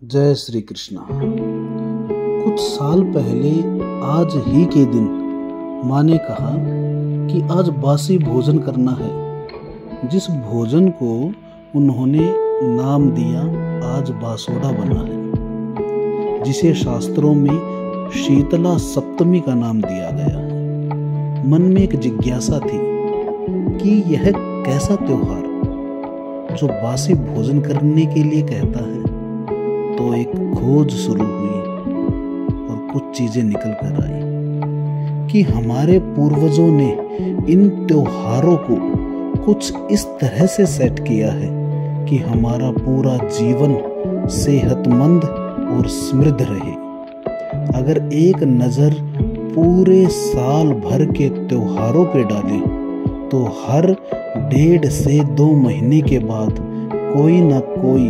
जय श्री कृष्णा। कुछ साल पहले आज ही के दिन माँ ने कहा कि आज बासी भोजन करना है। जिस भोजन को उन्होंने नाम दिया आज बासोड़ा बना है, जिसे शास्त्रों में शीतला सप्तमी का नाम दिया गया है। मन में एक जिज्ञासा थी कि यह कैसा त्योहार जो बासी भोजन करने के लिए कहता है। तो एक खोज शुरू हुई और कुछ चीजें निकल कर आई कि हमारे पूर्वजों ने इन त्योहारों को कुछ इस तरह से सेट किया है कि हमारा पूरा जीवन सेहतमंद और समृद्ध रहे। अगर एक नजर पूरे साल भर के त्योहारों पे डालें तो हर 1.5 से 2 महीने के बाद कोई ना कोई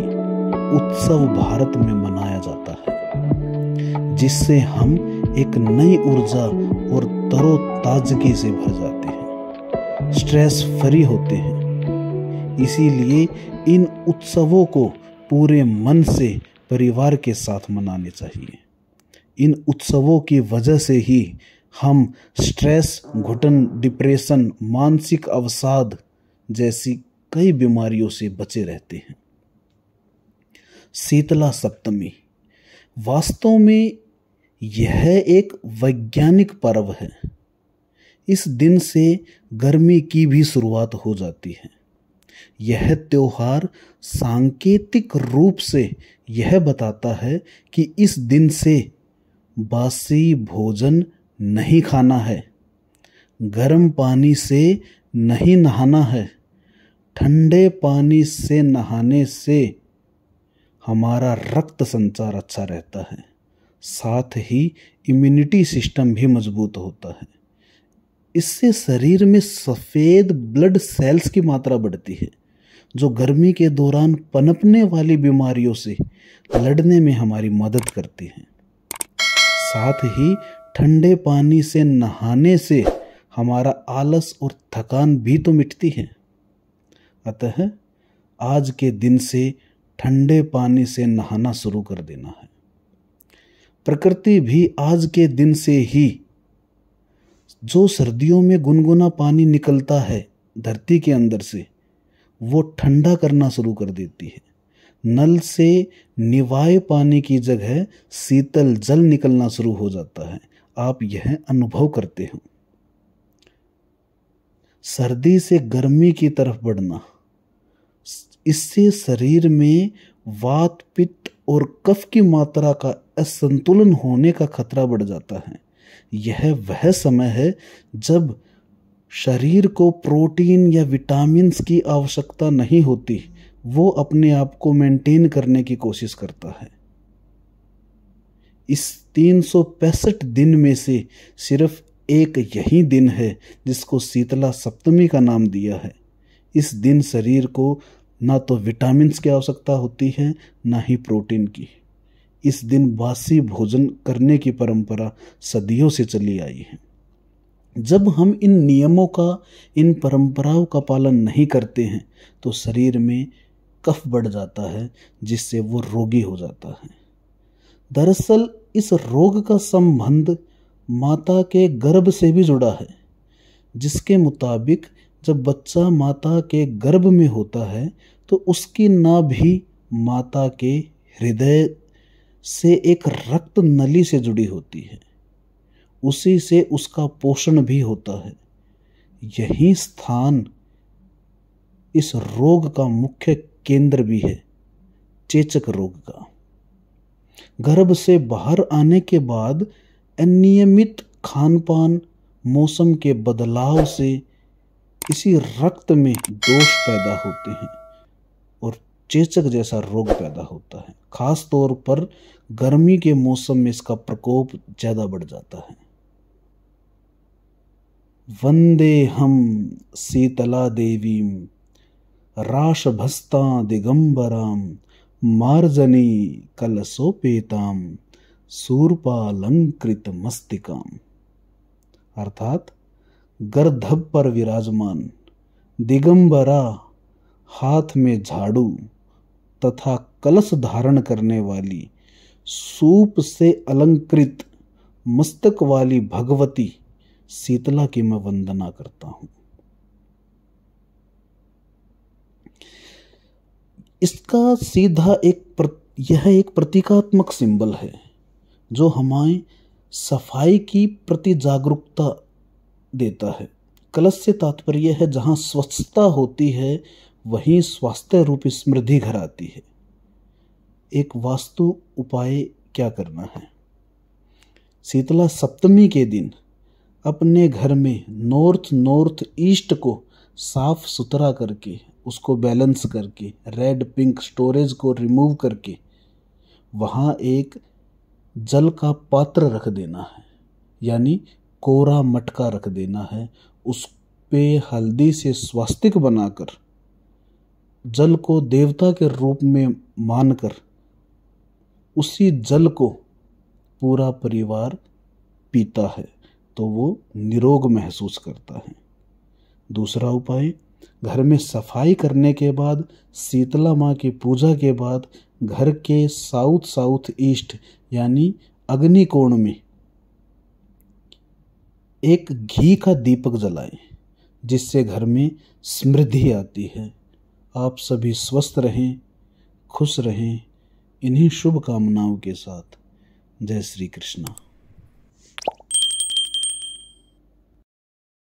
उत्सव भारत में मनाया जाता है, जिससे हम एक नई ऊर्जा और तरोताजगी से भर जाते हैं, स्ट्रेस फ्री होते हैं। इसीलिए इन उत्सवों को पूरे मन से परिवार के साथ मनाने चाहिए। इन उत्सवों की वजह से ही हम स्ट्रेस, घुटन, डिप्रेशन, मानसिक अवसाद जैसी कई बीमारियों से बचे रहते हैं। शीतला सप्तमी वास्तव में यह एक वैज्ञानिक पर्व है। इस दिन से गर्मी की भी शुरुआत हो जाती है। यह त्योहार सांकेतिक रूप से यह बताता है कि इस दिन से बासी भोजन नहीं खाना है, गर्म पानी से नहीं नहाना है। ठंडे पानी से नहाने से हमारा रक्त संचार अच्छा रहता है, साथ ही इम्यूनिटी सिस्टम भी मजबूत होता है। इससे शरीर में सफ़ेद ब्लड सेल्स की मात्रा बढ़ती है, जो गर्मी के दौरान पनपने वाली बीमारियों से लड़ने में हमारी मदद करती हैं। साथ ही ठंडे पानी से नहाने से हमारा आलस और थकान भी तो मिटती है। अतः आज के दिन से ठंडे पानी से नहाना शुरू कर देना है। प्रकृति भी आज के दिन से ही जो सर्दियों में गुनगुना पानी निकलता है धरती के अंदर से, वो ठंडा करना शुरू कर देती है। नल से निवाए पानी की जगह शीतल जल निकलना शुरू हो जाता है। आप यह अनुभव करते हो। सर्दी से गर्मी की तरफ बढ़ना, इससे शरीर में वात, पित्त और कफ की मात्रा का असंतुलन होने का खतरा बढ़ जाता है। यह वह समय है जब शरीर को प्रोटीन या विटामिन्स की आवश्यकता नहीं होती, वो अपने आप को मेंटेन करने की कोशिश करता है। इस 365 दिन में से सिर्फ एक यही दिन है जिसको शीतला सप्तमी का नाम दिया है। इस दिन शरीर को ना तो विटामिन्स की आवश्यकता होती है, ना ही प्रोटीन की। इस दिन बासी भोजन करने की परंपरा सदियों से चली आई है। जब हम इन नियमों का, इन परंपराओं का पालन नहीं करते हैं तो शरीर में कफ बढ़ जाता है, जिससे वो रोगी हो जाता है। दरअसल इस रोग का संबंध माता के गर्भ से भी जुड़ा है, जिसके मुताबिक जब बच्चा माता के गर्भ में होता है तो उसकी नाभि माता के हृदय से एक रक्त नली से जुड़ी होती है। उसी से उसका पोषण भी होता है। यही स्थान इस रोग का मुख्य केंद्र भी है, चेचक रोग का। गर्भ से बाहर आने के बाद अनियमित खानपान, मौसम के बदलाव से इसी रक्त में दोष पैदा होते हैं और चेचक जैसा रोग पैदा होता है। खास तौर पर गर्मी के मौसम में इसका प्रकोप ज्यादा बढ़ जाता है। वंदे हम शीतला देवीम राशभस्ता दिगंबराम मार्जनी कलशोपेताम सूर्पालंकृत मस्तिकाम। अर्थात गर्दभ पर विराजमान दिगंबरा, हाथ में झाड़ू तथा कलश धारण करने वाली, सूप से अलंकृत मस्तक वाली भगवती शीतला की मैं वंदना करता हूं। इसका सीधा यह एक प्रतीकात्मक सिंबल है जो हमें सफाई की प्रति जागरूकता देता है। कलश से तात्पर्य है जहां स्वच्छता होती है वहीं स्वास्थ्य रूपी समृद्धि घर आती है। एक वास्तु उपाय क्या करना है? शीतला सप्तमी के दिन अपने घर में नॉर्थ ईस्ट को साफ सुथरा करके, उसको बैलेंस करके, रेड पिंक स्टोरेज को रिमूव करके वहाँ एक जल का पात्र रख देना है, यानी कोरा मटका रख देना है। उस पे हल्दी से स्वास्तिक बनाकर जल को देवता के रूप में मानकर उसी जल को पूरा परिवार पीता है तो वो निरोग महसूस करता है। दूसरा उपाय, घर में सफाई करने के बाद, शीतला माँ की पूजा के बाद घर के साउथ ईस्ट यानी अग्नि कोण में एक घी का दीपक जलाएं, जिससे घर में समृद्धि आती है। आप सभी स्वस्थ रहें, खुश रहें। इन्हीं शुभ कामनाओं के साथ जय श्री कृष्णा।